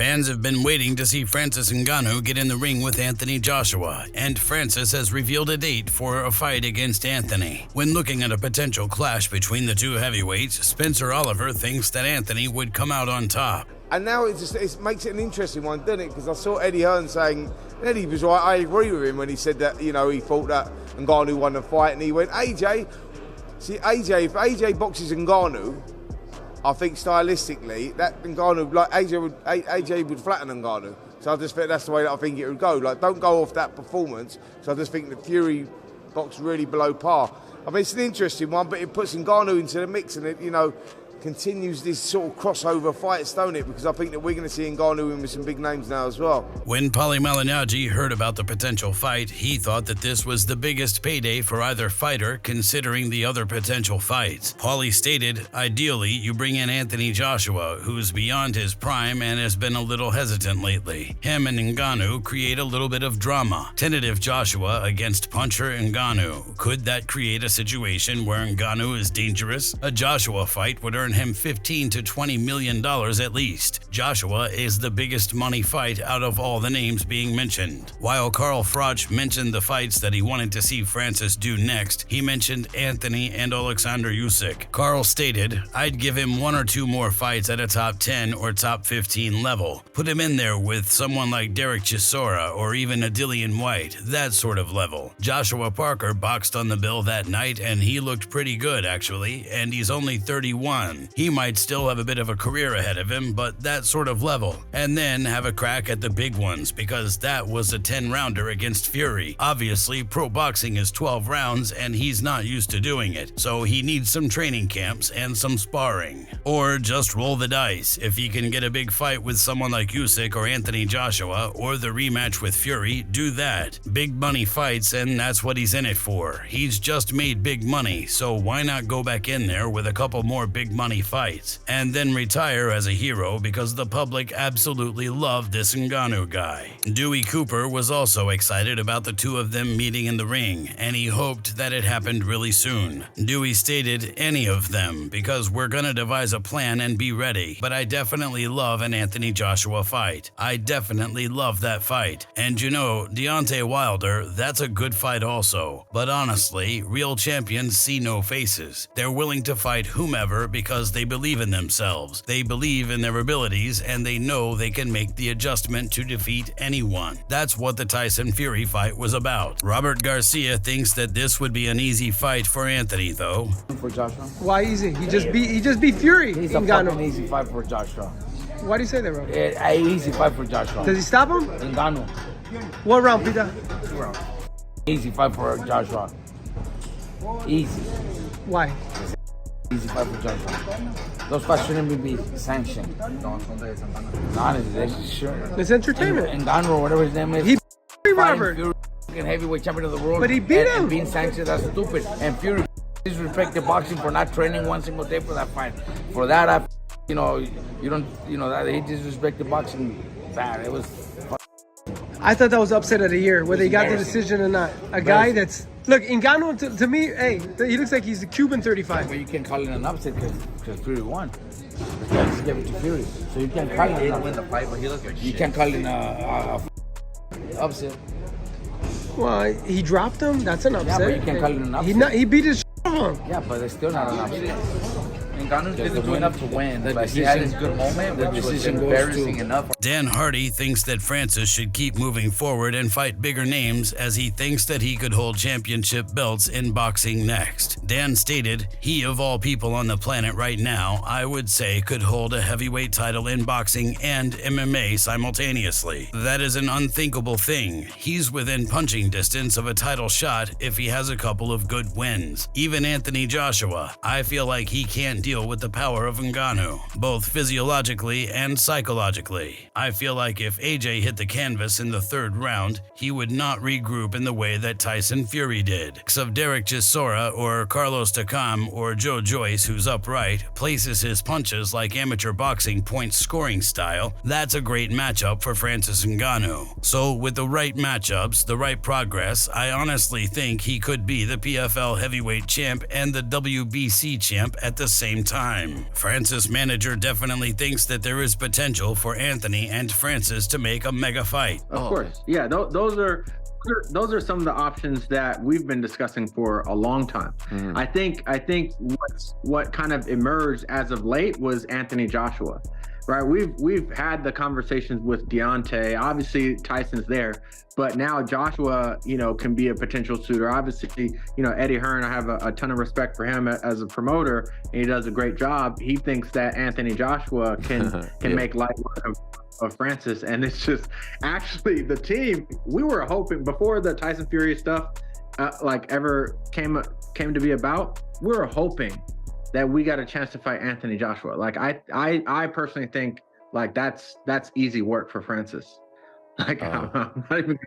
Fans have been waiting to see Francis Ngannou get in the ring with Anthony Joshua, and Francis has revealed a date for a fight against Anthony. When looking at a potential clash between the two heavyweights, Spencer Oliver thinks that Anthony would come out on top. And now it makes it an interesting one, doesn't it? Because I saw Eddie Hearn saying, and Eddie was right, I agree with him when he said that, you know, he thought that Ngannou won the fight, and he went, if AJ boxes Ngannou, I think stylistically, that Ngannou, like AJ would flatten Ngannou. So I just think that's the way that I think it would go. Like, don't go off that performance. So I just think that Fury boxed really below par. I mean, it's an interesting one, but it puts Ngannou into the mix, and it, you know, continues this sort of crossover fights, don't it? Because I think that we're going to see Ngannou in with some big names now as well. When Paulie Malignaggi heard about the potential fight, he thought that this was the biggest payday for either fighter, considering the other potential fights. Paulie stated, ideally, you bring in Anthony Joshua, who's beyond his prime and has been a little hesitant lately. Him and Ngannou create a little bit of drama. Tentative Joshua against puncher Ngannou. Could that create a situation where Ngannou is dangerous? A Joshua fight would earn him $15 to $20 million at least. Joshua is the biggest money fight out of all the names being mentioned. While Carl Froch mentioned the fights that he wanted to see Francis do next, he mentioned Anthony and Alexander Usyk. Carl stated, I'd give him one or two more fights at a top 10 or top 15 level. Put him in there with someone like Derek Chisora or even a Dillian White, that sort of level. Joshua Parker boxed on the bill that night and he looked pretty good actually, and he's only 31. He might still have a bit of a career ahead of him, but that sort of level. And then have a crack at the big ones, because that was a 10-rounder against Fury. Obviously, pro boxing is 12 rounds, and he's not used to doing it, so he needs some training camps and some sparring. Or just roll the dice. If he can get a big fight with someone like Usyk or Anthony Joshua, or the rematch with Fury, do that. Big money fights, and that's what he's in it for. He's just made big money, so why not go back in there with a couple more big money fights, and then retire as a hero, because the public absolutely loved this Ngannou guy. Dewey Cooper was also excited about the two of them meeting in the ring, and he hoped that it happened really soon. Dewey stated, any of them, because we're gonna devise a plan and be ready, but I definitely love an Anthony Joshua fight. I definitely love that fight. And you know, Deontay Wilder, that's a good fight also. But honestly, real champions see no faces. They're willing to fight whomever because they believe in themselves, they believe in their abilities, and they know they can make the adjustment to defeat anyone. That's what the Tyson Fury fight was about. Robert Garcia thinks that this would be an easy fight for Anthony, though. For Joshua? Why easy? He just beat Fury. He's a fucking easy fight for Joshua. Why do you say that, bro? An easy fight for Joshua. Does he stop him? Ngannou. What round, Peter? 2 rounds. Easy fight for Joshua. Easy. Why? Easy fight for Joshua. Those fights shouldn't be sanctioned. Honestly, sure. It's entertainment. Ngannou or whatever his name is. He beat Robert. Fury, heavyweight champion of the world. But he beat him. And being sanctioned, that's stupid. And Fury disrespected boxing for not training one single day for that fight. For that, that he disrespected boxing bad. It was. I thought that was upset of the year, whether he got the decision or not. A guy that's... Look, Ngannou, to me, hey, he looks like he's a Cuban 35. But you can't call it an upset because Fury won. The guy just gave it to Fury. So you can't call it an upset. Win the fight, but he looked like you can't call it a upset. Well, he dropped him. That's an upset. Yeah, but you can't call it an upset. He beat his on him. Yeah, but it's still not an upset. Ngannou didn't do enough to win, but he had his good moment, which was embarrassing enough. Dan Hardy thinks that Francis should keep moving forward and fight bigger names, as he thinks that he could hold championship belts in boxing next. Dan stated, he of all people on the planet right now, I would say could hold a heavyweight title in boxing and MMA simultaneously. That is an unthinkable thing. He's within punching distance of a title shot if he has a couple of good wins. Even Anthony Joshua, I feel like he can't deal with the power of Ngannou, both physiologically and psychologically. I feel like if AJ hit the canvas in the 3rd round, he would not regroup in the way that Tyson Fury did. If Derek Chisora or Carlos Takam or Joe Joyce, who's upright, places his punches like amateur boxing point scoring style, that's a great matchup for Francis Ngannou. So with the right matchups, the right progress, I honestly think he could be the PFL heavyweight champ and the WBC champ at the same time. time. Francis' manager definitely thinks that there is potential for Anthony and Francis to make a mega fight. Of course. Yeah, those are some of the options that we've been discussing for a long time. I think what kind of emerged as of late was Anthony Joshua. Right, we've had the conversations with Deontay. Obviously, Tyson's there, but now Joshua, can be a potential suitor. Obviously, Eddie Hearn, I have a ton of respect for him as a promoter, and he does a great job. He thinks that Anthony Joshua can make light work of Francis, and it's just actually the team. We were hoping before the Tyson Fury stuff ever came to be about. We were hoping that we got a chance to fight Anthony Joshua. I personally think that's easy work for Francis. I'm not even,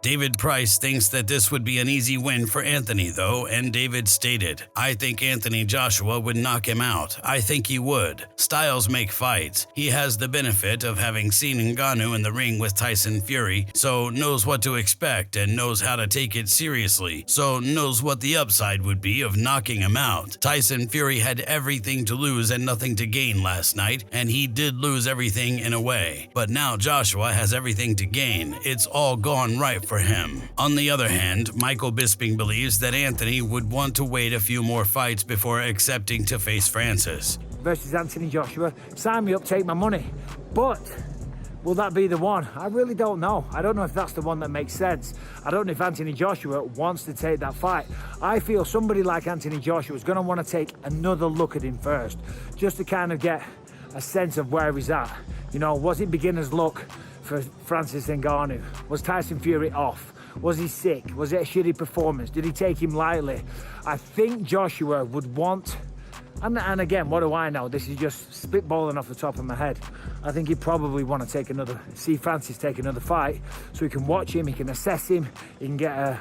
David Price thinks that this would be an easy win for Anthony, though, and David stated, "I think Anthony Joshua would knock him out. I think he would. Styles make fights. He has the benefit of having seen Ngannou in the ring with Tyson Fury, so knows what to expect and knows how to take it seriously, so knows what the upside would be of knocking him out. Tyson Fury had everything to lose and nothing to gain last night, and he did lose everything in a way. But now Joshua has everything to gain. It's all gone right for him." On the other hand, Michael Bisping believes that Anthony would want to wait a few more fights before accepting to face Francis. Versus Anthony Joshua, sign me up, take my money. But will that be the one? I really don't know. I don't know if that's the one that makes sense. I don't know if Anthony Joshua wants to take that fight. I feel somebody like Anthony Joshua is going to want to take another look at him first, just to kind of get a sense of where he's at. Was it beginner's luck for Francis Ngannou? Was Tyson Fury off? Was he sick? Was it a shitty performance? Did he take him lightly? I think Joshua would want, and again, what do I know? This is just spitballing off the top of my head. I think he'd probably want to see Francis take another fight so he can watch him, he can assess him, he can get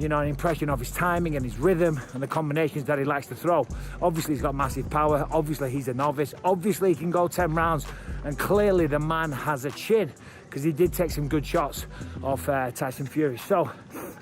an impression of his timing and his rhythm and the combinations that he likes to throw. Obviously, he's got massive power. Obviously, he's a novice. Obviously, he can go 10 rounds. And clearly, the man has a chin because he did take some good shots off Tyson Fury. So,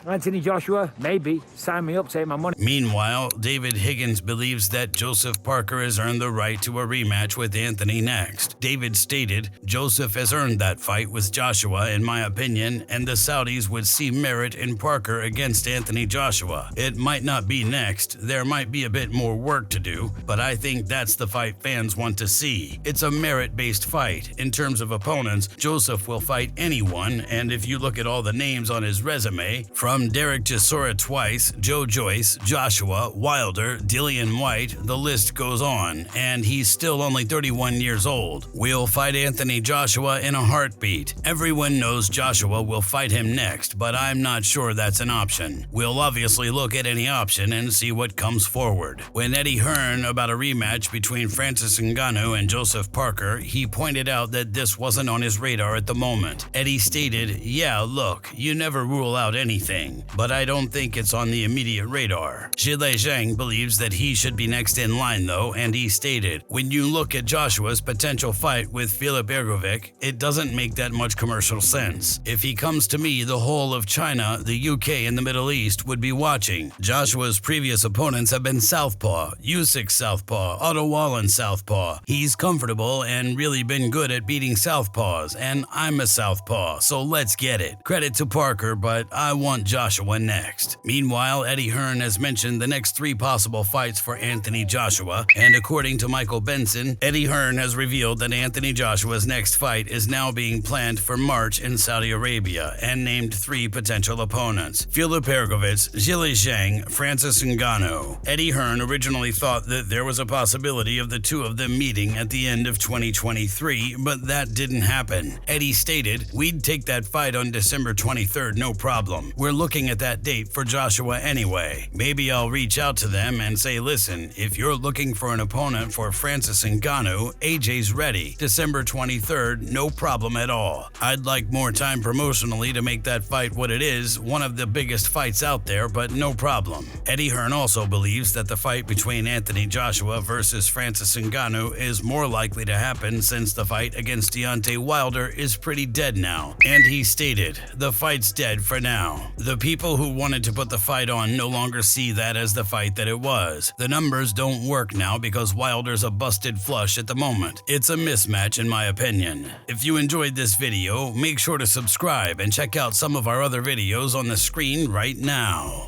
Anthony Joshua, maybe, sign me up, take my money. Meanwhile, David Higgins believes that Joseph Parker has earned the right to a rematch with Anthony next. David stated, "Joseph has earned that fight with Joshua, in my opinion, and the Saudis would see merit in Parker against Anthony Joshua. It might not be next, there might be a bit more work to do, but I think that's the fight fans want to see. It's a merit-based fight. In terms of opponents, Joseph will fight anyone, and if you look at all the names on his resume, from Derek Chisora twice, Joe Joyce, Joshua, Wilder, Dillian White, the list goes on, and he's still only 31 years old. We'll fight Anthony Joshua in a heartbeat. Everyone knows Joshua will fight him next, but I'm not sure that's an option. We'll obviously look at any option and see what comes forward." When Eddie Hearn about a rematch between Francis Ngannou and Joseph Parker, he pointed out that this wasn't on his radar at the moment. Eddie stated, "Yeah, look, you never rule out anything, but I don't think it's on the immediate radar." Zhilei Zhang believes that he should be next in line though, and he stated, "When you look at Joshua's potential fight with Filip Ergovic, it doesn't make that much commercial sense. If he comes to me, the whole of China, the UK, and the Middle East would be watching. Joshua's previous opponents have been southpaw, Usyk southpaw, Otto Wallin southpaw. He's comfortable and really been good at beating southpaws, and I'm a southpaw, so let's get it. Credit to Parker, but I want Joshua next." Meanwhile, Eddie Hearn has mentioned the next 3 possible fights for Anthony Joshua, and according to Michael Benson, Eddie Hearn has revealed that Anthony Joshua's next fight is now being planned for March in Saudi Arabia and named 3 potential opponents: Filip Ergovic, Zhilei Zhang, Francis Ngannou. Eddie Hearn originally thought that there was a possibility of the 2 of them meeting at the end of 2023, but that didn't happen. Eddie stated, "We'd take that fight on December 23rd, no problem. We're looking at that date for Joshua anyway. Maybe I'll reach out to them and say, listen, if you're looking for an opponent for Francis Ngannou, AJ's ready. December 23rd, no problem at all. I'd like more time promotionally to make that fight what it is, one of the biggest fights out there, but no problem." Eddie Hearn also believes that the fight between Anthony Joshua versus Francis Ngannou is more likely to happen since the fight against Deontay Wilder is pretty dead now. And he stated, "The fight's dead for now. The people who wanted to put the fight on no longer see that as the fight that it was. The numbers don't work now because Wilder's a busted flush at the moment. It's a mismatch in my opinion. If you enjoyed this video, make sure to subscribe and check out some of our other videos on the screen right now.